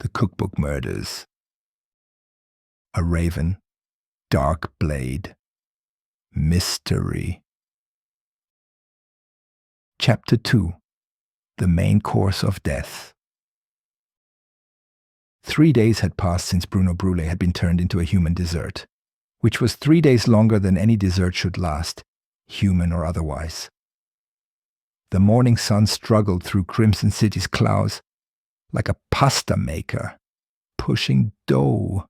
The Cookbook Murders. A Raven, Dark Blade, Mystery. Chapter 2. The Main Course of Death. 3 days had passed since Bruno Brulee had been turned into a human dessert, which was 3 days longer than any dessert should last, human or otherwise. The morning sun struggled through Crimson City's clouds like a pasta maker, pushing dough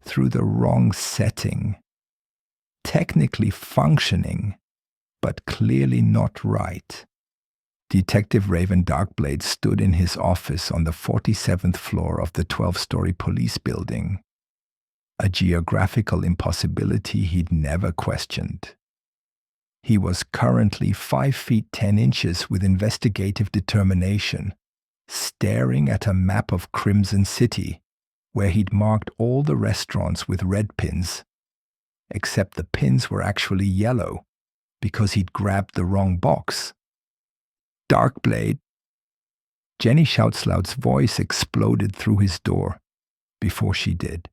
through the wrong setting, technically functioning, but clearly not right. Detective Raven Darkblade stood in his office on the 47th floor of the 12-story police building, a geographical impossibility he'd never questioned. He was currently 5 feet 10 inches with investigative determination, staring at a map of Crimson City, where he'd marked all the restaurants with red pins, except the pins were actually yellow, because he'd grabbed the wrong box. Darkblade! Jenny Shoutsloud's voice exploded through his door before she did.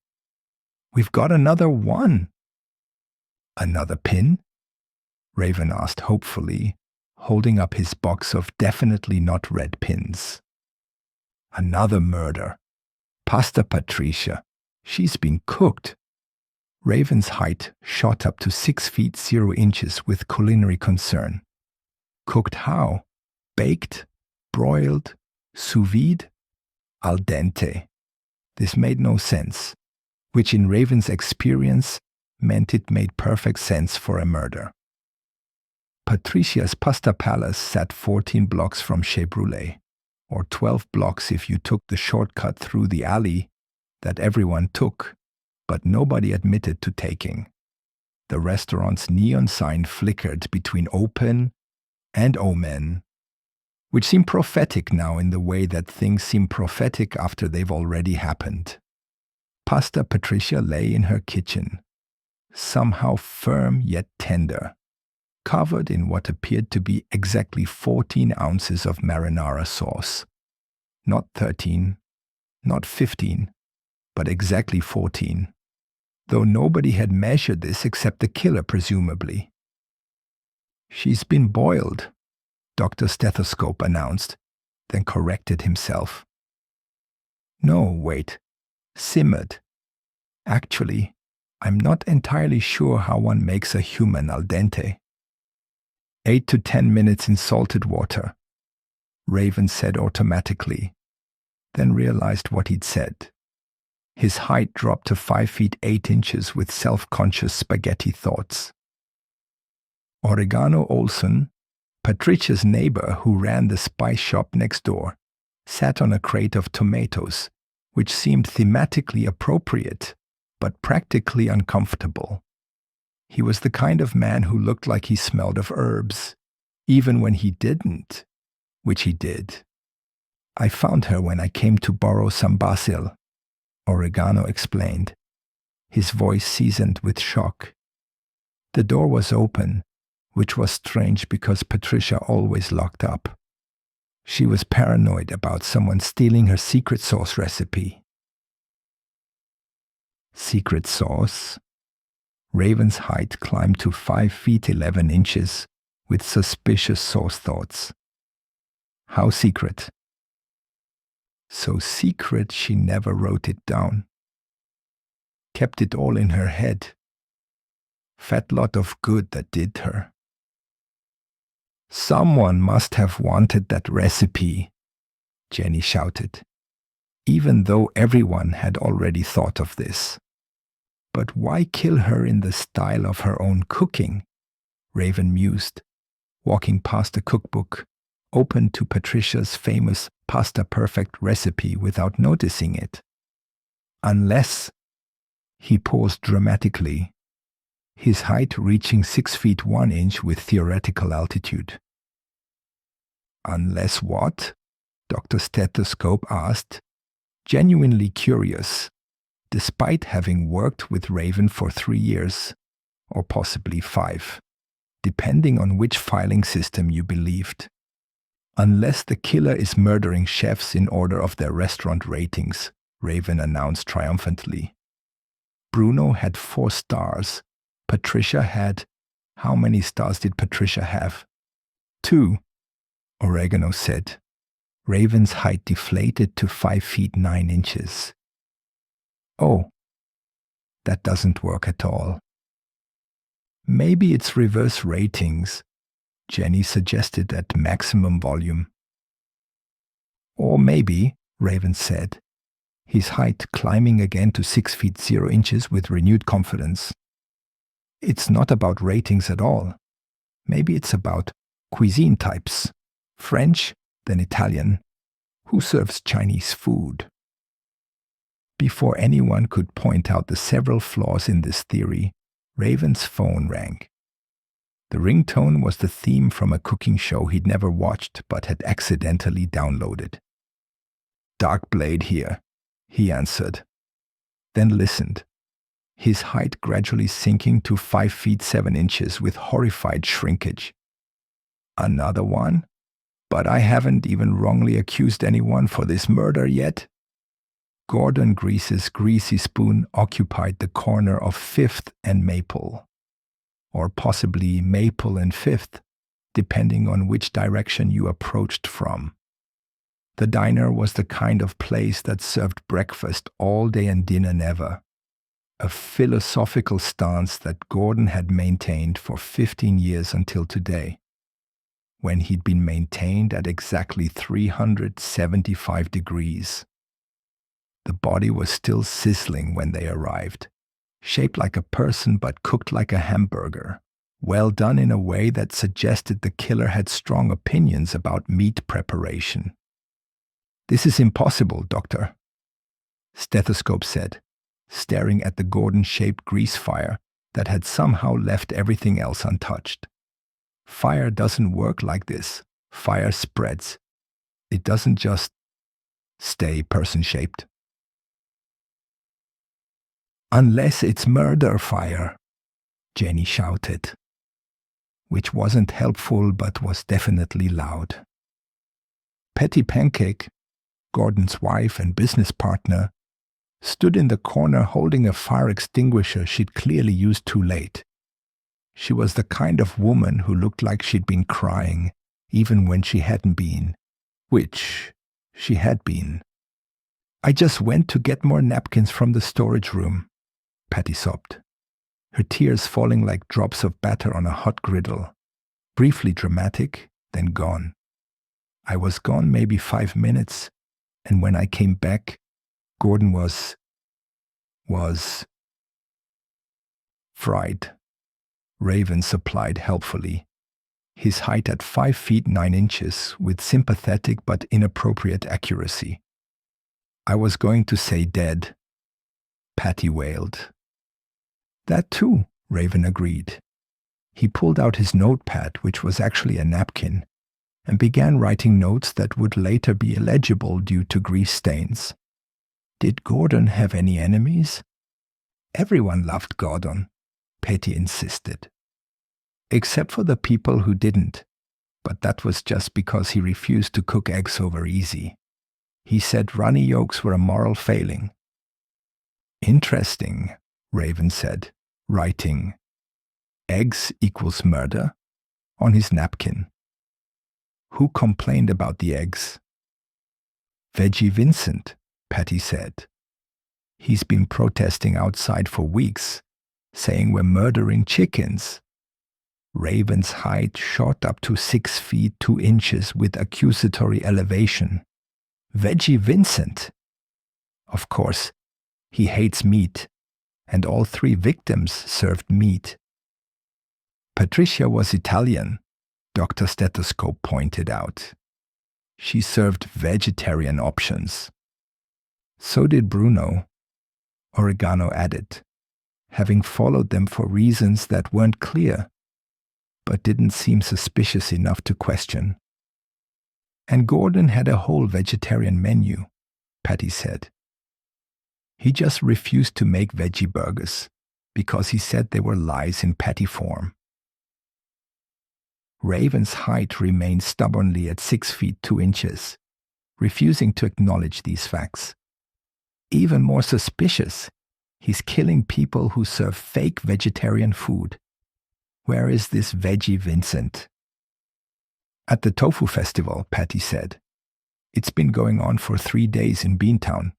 "We've got another one!" "Another pin?" Raven asked hopefully, holding up his box of definitely not red pins. "Another murder. Pasta Patricia. She's been cooked." Raven's height shot up to 6 feet 0 inches with culinary concern. Cooked how? Baked? Broiled? Sous vide? Al dente. This made no sense, which in Raven's experience meant it made perfect sense for a murder. Patricia's Pasta Palace sat 14 blocks from Chez Brulee, or 12 blocks if you took the shortcut through the alley that everyone took, but nobody admitted to taking. The restaurant's neon sign flickered between open and omen, which seemed prophetic now in the way that things seem prophetic after they've already happened. Pasta Patricia lay in her kitchen, somehow firm yet tender, covered in what appeared to be exactly 14 ounces of marinara sauce. Not 13, not 15, but exactly 14, though nobody had measured this except the killer, presumably. "She's been boiled," Dr. Stethoscope announced, then corrected himself. "No, wait. Simmered. Actually, I'm not entirely sure how one makes a human al dente." 8 to 10 minutes in salted water, Raven said automatically, then realized what he'd said. His height dropped to 5 feet 8 inches with self-conscious spaghetti thoughts. Oregano Olson, Patricia's neighbor who ran the spice shop next door, sat on a crate of tomatoes, which seemed thematically appropriate, but practically uncomfortable. He was the kind of man who looked like he smelled of herbs, even when he didn't, which he did. "I found her when I came to borrow some basil," Oregano explained, his voice seasoned with shock. The door was open, which was strange because Patricia always locked up. She was paranoid about someone stealing her secret sauce recipe. Secret sauce? Raven's height climbed to 5 feet 11 inches with suspicious sauce thoughts. How secret? So secret she never wrote it down. Kept it all in her head. Fat lot of good that did her. "Someone must have wanted that recipe," Jenny shouted, even though everyone had already thought of this. "But why kill her in the style of her own cooking?" Raven mused, walking past the cookbook, open to Patricia's famous Pasta Perfect recipe without noticing it. Unless, he paused dramatically, his height reaching 6 feet 1 inch with theoretical altitude. "Unless what?" Dr. Stethoscope asked, genuinely curious, despite having worked with Raven for 3 years, or possibly 5, depending on which filing system you believed. "Unless the killer is murdering chefs in order of their restaurant ratings," Raven announced triumphantly. Bruno had 4 stars. Patricia had... How many stars did Patricia have? 2, Oregano said. Raven's height deflated to 5 feet 9 inches. Oh, that doesn't work at all. Maybe it's reverse ratings, Jenny suggested at maximum volume. Or maybe, Raven said, his height climbing again to 6 feet 0 inches with renewed confidence. It's not about ratings at all. Maybe it's about cuisine types. French, then Italian. Who serves Chinese food? Before anyone could point out the several flaws in this theory, Raven's phone rang. The ringtone was the theme from a cooking show he'd never watched but had accidentally downloaded. Darkblade here, he answered. Then listened, his height gradually sinking to 5 feet 7 inches with horrified shrinkage. Another one? But I haven't even wrongly accused anyone for this murder yet. Gordon Grease's greasy spoon occupied the corner of 5th and Maple. Or possibly Maple and 5th, depending on which direction you approached from. The diner was the kind of place that served breakfast all day and dinner never. A philosophical stance that Gordon had maintained for 15 years until today, when he'd been maintained at exactly 375 degrees. The body was still sizzling when they arrived, shaped like a person but cooked like a hamburger, well done in a way that suggested the killer had strong opinions about meat preparation. "This is impossible, Doctor," Stethoscope said, staring at the Gordon-shaped grease fire that had somehow left everything else untouched. "Fire doesn't work like this. Fire spreads. It doesn't just stay person-shaped." "Unless it's murder fire," Jenny shouted, which wasn't helpful but was definitely loud. Patty Pancake, Gordon's wife and business partner, stood in the corner holding a fire extinguisher she'd clearly used too late. She was the kind of woman who looked like she'd been crying, even when she hadn't been, which she had been. "I just went to get more napkins from the storage room," Patty sobbed, her tears falling like drops of batter on a hot griddle, briefly dramatic, then gone. "I was gone maybe 5 minutes, and when I came back, Gordon was fried," Raven supplied helpfully, his height at 5 feet 9 inches with sympathetic but inappropriate accuracy. "I was going to say dead," Patty wailed. "That too," Raven agreed. He pulled out his notepad, which was actually a napkin, and began writing notes that would later be illegible due to grease stains. Did Gordon have any enemies? Everyone loved Gordon, Patty insisted. Except for the people who didn't, but that was just because he refused to cook eggs over easy. He said runny yolks were a moral failing. "Interesting," Raven said, writing "eggs equals murder" on his napkin. "Who complained about the eggs?" "Veggie Vincent," Patty said. "He's been protesting outside for weeks, saying we're murdering chickens." Raven's height shot up to 6 feet 2 inches with accusatory elevation. Veggie Vincent! Of course, he hates meat, and all 3 victims served meat. Patricia was Italian, Dr. Stethoscope pointed out. She served vegetarian options. So did Bruno, Oregano added, having followed them for reasons that weren't clear, but didn't seem suspicious enough to question. And Gordon had a whole vegetarian menu, Patty said. He just refused to make veggie burgers because he said they were lies in patty form. Raven's height remained stubbornly at 6 feet 2 inches, refusing to acknowledge these facts. Even more suspicious, he's killing people who serve fake vegetarian food. Where is this veggie Vincent? At the tofu festival, Patty said. It's been going on for 3 days in Beantown.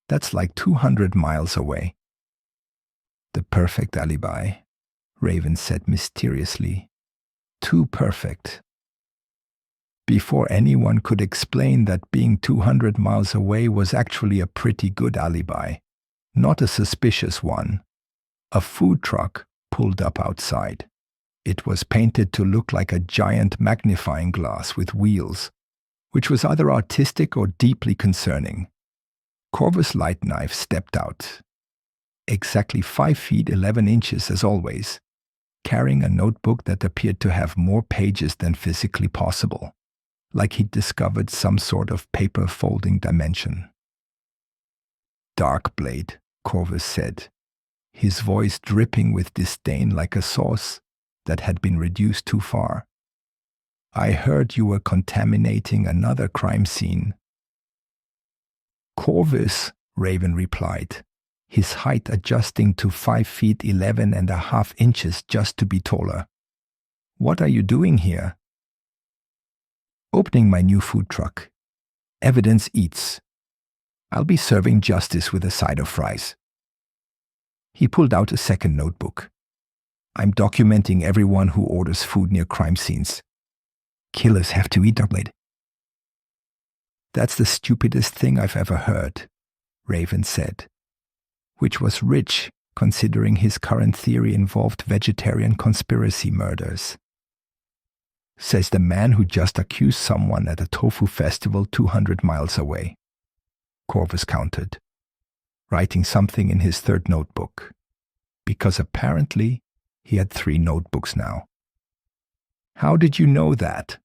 That's like 200 miles away. The perfect alibi, Raven said mysteriously. Too perfect. Before anyone could explain that being 200 miles away was actually a pretty good alibi, not a suspicious one, a food truck pulled up outside. It was painted to look like a giant magnifying glass with wheels, which was either artistic or deeply concerning. Corvus Lightknife stepped out, exactly 5 feet 11 inches as always, carrying a notebook that appeared to have more pages than physically possible, like he'd discovered some sort of paper folding dimension. Dark blade, Corvus said, his voice dripping with disdain like a sauce that had been reduced too far. I heard you were contaminating another crime scene. Corvus, Raven replied, his height adjusting to 5 feet 11.5 inches just to be taller. What are you doing here? Opening my new food truck. Evidence Eats. I'll be serving justice with a side of fries. He pulled out a second notebook. I'm documenting everyone who orders food near crime scenes. Killers have to eat, Darkblade. That's the stupidest thing I've ever heard, Raven said, which was rich considering his current theory involved vegetarian conspiracy murders. Says the man who just accused someone at a tofu festival 200 miles away. Corvus countered, writing something in his third notebook, because apparently he had 3 notebooks now. How did you know that?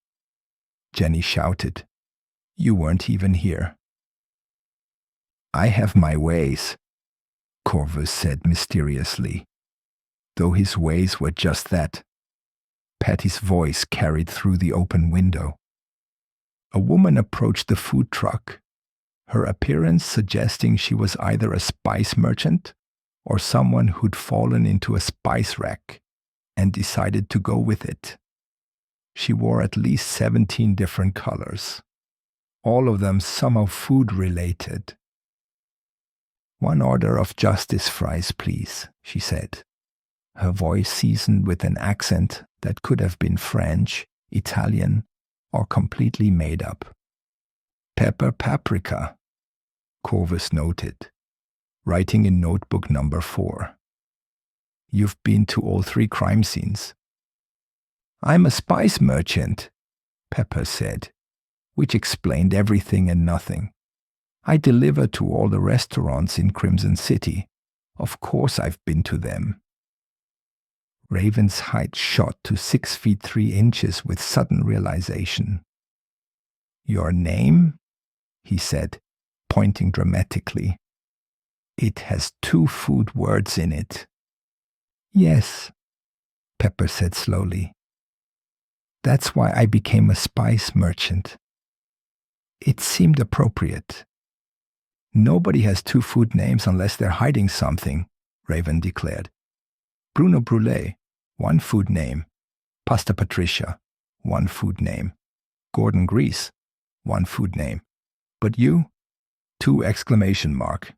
Jenny shouted. You weren't even here. I have my ways, Corvus said mysteriously, though his ways were just that. Patty's voice carried through the open window. A woman approached the food truck, her appearance suggesting she was either a spice merchant or someone who'd fallen into a spice rack and decided to go with it. She wore at least 17 different colors, all of them somehow food-related. 1 order of justice fries, please, she said, her voice seasoned with an accent that could have been French, Italian, or completely made up. Pepper paprika, Corvus noted, writing in notebook number 4. You've been to all 3 crime scenes. I'm a spice merchant, Pepper said, which explained everything and nothing. I deliver to all the restaurants in Crimson City. Of course I've been to them. Raven's height shot to 6 feet 3 inches with sudden realization. Your name? He said, pointing dramatically. It has 2 food words in it. Yes, Pepper said slowly. That's why I became a spice merchant. It seemed appropriate. Nobody has 2 food names unless they're hiding something, Raven declared. Bruno Brulee, 1 food name. Pasta Patricia, 1 food name. Gordon Grease, 1 food name. But you? 2 exclamation mark.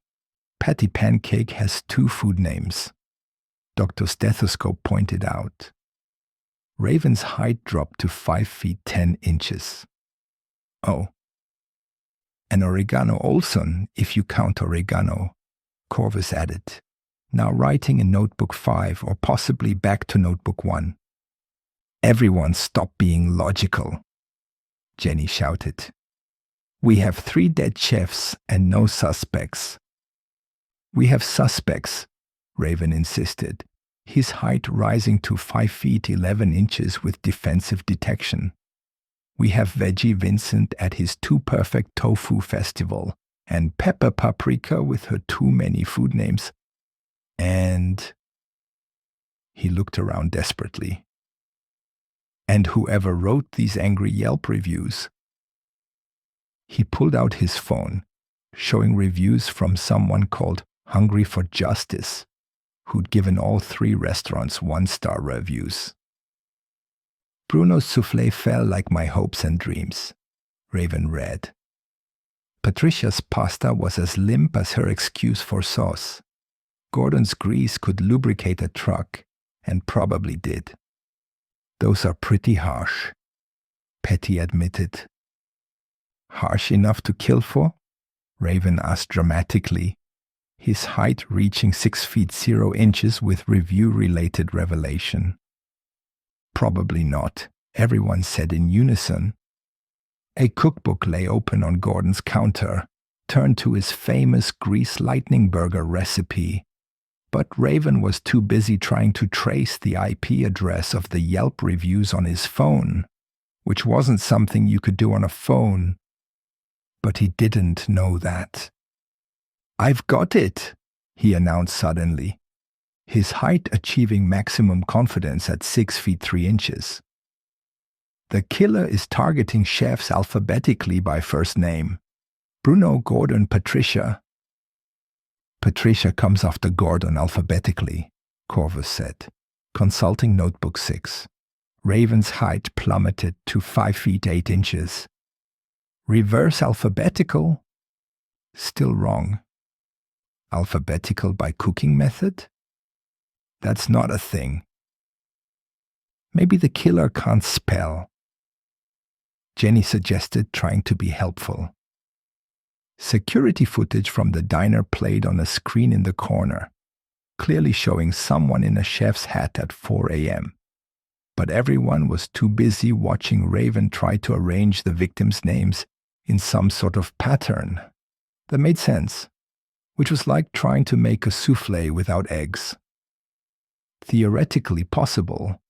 Patty Pancake has 2 food names. Dr. Stethoscope pointed out. Raven's height dropped to 5 feet 10 inches. Oh. And Oregano Olson, if you count oregano, Corvus added, now writing in notebook 5 or possibly back to notebook 1. Everyone stop being logical, Jenny shouted. We have 3 dead chefs and no suspects. We have suspects, Raven insisted, his height rising to 5 feet 11 inches with defensive detection. We have Veggie Vincent at his Too Perfect Tofu Festival, and Pepper Paprika with her too many food names. And he looked around desperately. And whoever wrote these angry Yelp reviews. He pulled out his phone, showing reviews from someone called Hungry for Justice, who'd given all 3 restaurants 1-star reviews. Bruno's soufflé fell like my hopes and dreams, Raven read. Patricia's pasta was as limp as her excuse for sauce. Gordon's grease could lubricate a truck, and probably did. Those are pretty harsh, Petty admitted. Harsh enough to kill for? Raven asked dramatically, his height reaching 6 feet 0 inches with review-related revelation. Probably not, everyone said in unison. A cookbook lay open on Gordon's counter, turned to his famous grease lightning burger recipe. But Raven was too busy trying to trace the IP address of the Yelp reviews on his phone, which wasn't something you could do on a phone. But he didn't know that. "I've got it," he announced suddenly, his height achieving maximum confidence at 6 feet 3 inches. The killer is targeting chefs alphabetically by first name. Bruno, Gordon, Patricia. Patricia comes after Gordon alphabetically, Corvus said, consulting Notebook 6. Raven's height plummeted to 5 feet 8 inches. Reverse alphabetical? Still wrong. Alphabetical by cooking method? That's not a thing. Maybe the killer can't spell. Jenny suggested, trying to be helpful. Security footage from the diner played on a screen in the corner, clearly showing someone in a chef's hat at 4 a.m. But everyone was too busy watching Raven try to arrange the victims' names in some sort of pattern that made sense, which was like trying to make a soufflé without eggs. Theoretically possible,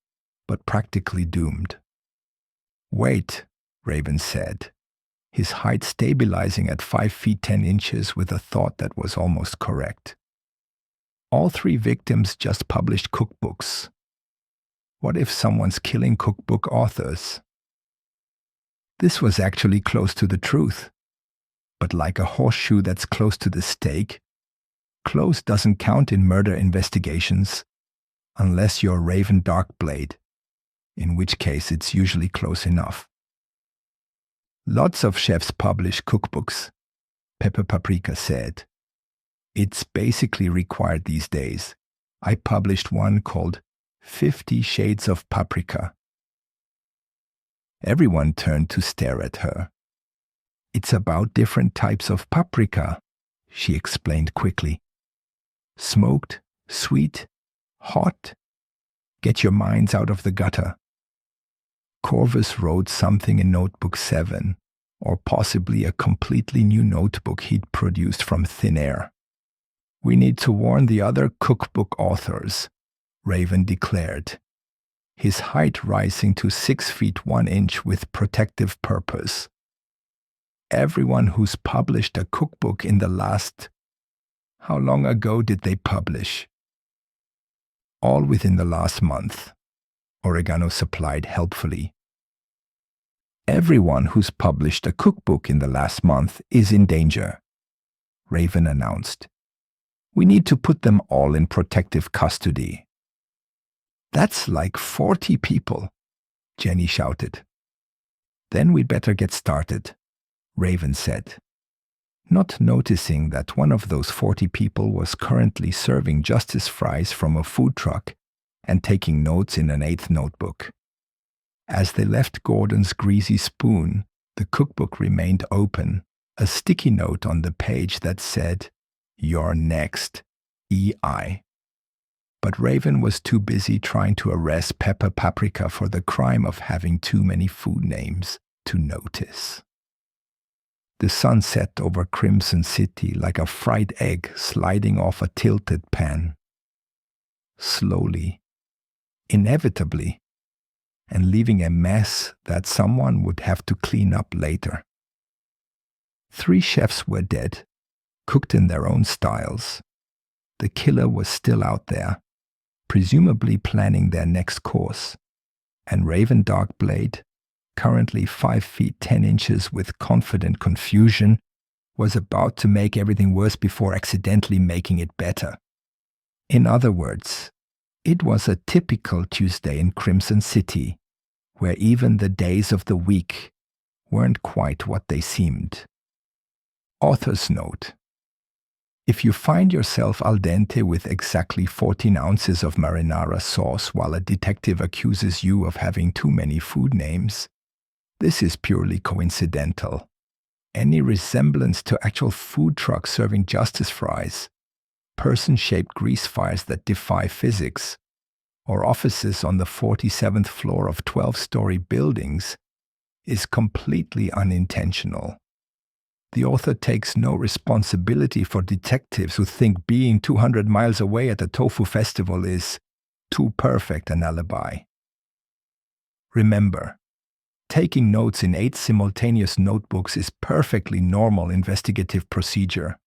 but practically doomed. "Wait," Raven said, his height stabilizing at 5 feet 10 inches with a thought that was almost correct. All 3 victims just published cookbooks. What if someone's killing cookbook authors? This was actually close to the truth. But like a horseshoe that's close to the stake, close doesn't count in murder investigations, unless you're Raven Darkblade, in which case it's usually close enough. Lots of chefs publish cookbooks, Pepper Paprika said. It's basically required these days. I published one called 50 Shades of Paprika. Everyone turned to stare at her. It's about different types of paprika, she explained quickly. Smoked, sweet, hot. Get your minds out of the gutter. Corvus wrote something in Notebook 7, or possibly a completely new notebook he'd produced from thin air. We need to warn the other cookbook authors, Raven declared, his height rising to 6 feet 1 inch with protective purpose. Everyone who's published a cookbook in the last... How long ago did they publish? All within the last month, Oregano supplied helpfully. Everyone who's published a cookbook in the last month is in danger, Raven announced. We need to put them all in protective custody. That's like 40 people, Jenny shouted. Then we'd better get started, Raven said, not noticing that one of those 40 people was currently serving justice fries from a food truck and taking notes in an 8th notebook. As they left Gordon's greasy spoon, the cookbook remained open, a sticky note on the page that said, "You're next, EI." But Raven was too busy trying to arrest Pepper Paprika for the crime of having too many food names to notice. The sun set over Crimson City like a fried egg sliding off a tilted pan. Slowly, inevitably, and leaving a mess that someone would have to clean up later. 3 chefs were dead, cooked in their own styles. The killer was still out there, presumably planning their next course, and Raven Darkblade, currently 5 feet 10 inches with confident confusion, was about to make everything worse before accidentally making it better. In other words, it was a typical Tuesday in Crimson City, where even the days of the week weren't quite what they seemed. Author's note: if you find yourself al dente with exactly 14 ounces of marinara sauce while a detective accuses you of having too many food names, this is purely coincidental. Any resemblance to actual food trucks serving justice fries, person-shaped grease fires that defy physics, or offices on the 47th floor of 12-story buildings is completely unintentional. The author takes no responsibility for detectives who think being 200 miles away at a tofu festival is too perfect an alibi. Remember, taking notes in 8 simultaneous notebooks is perfectly normal investigative procedure.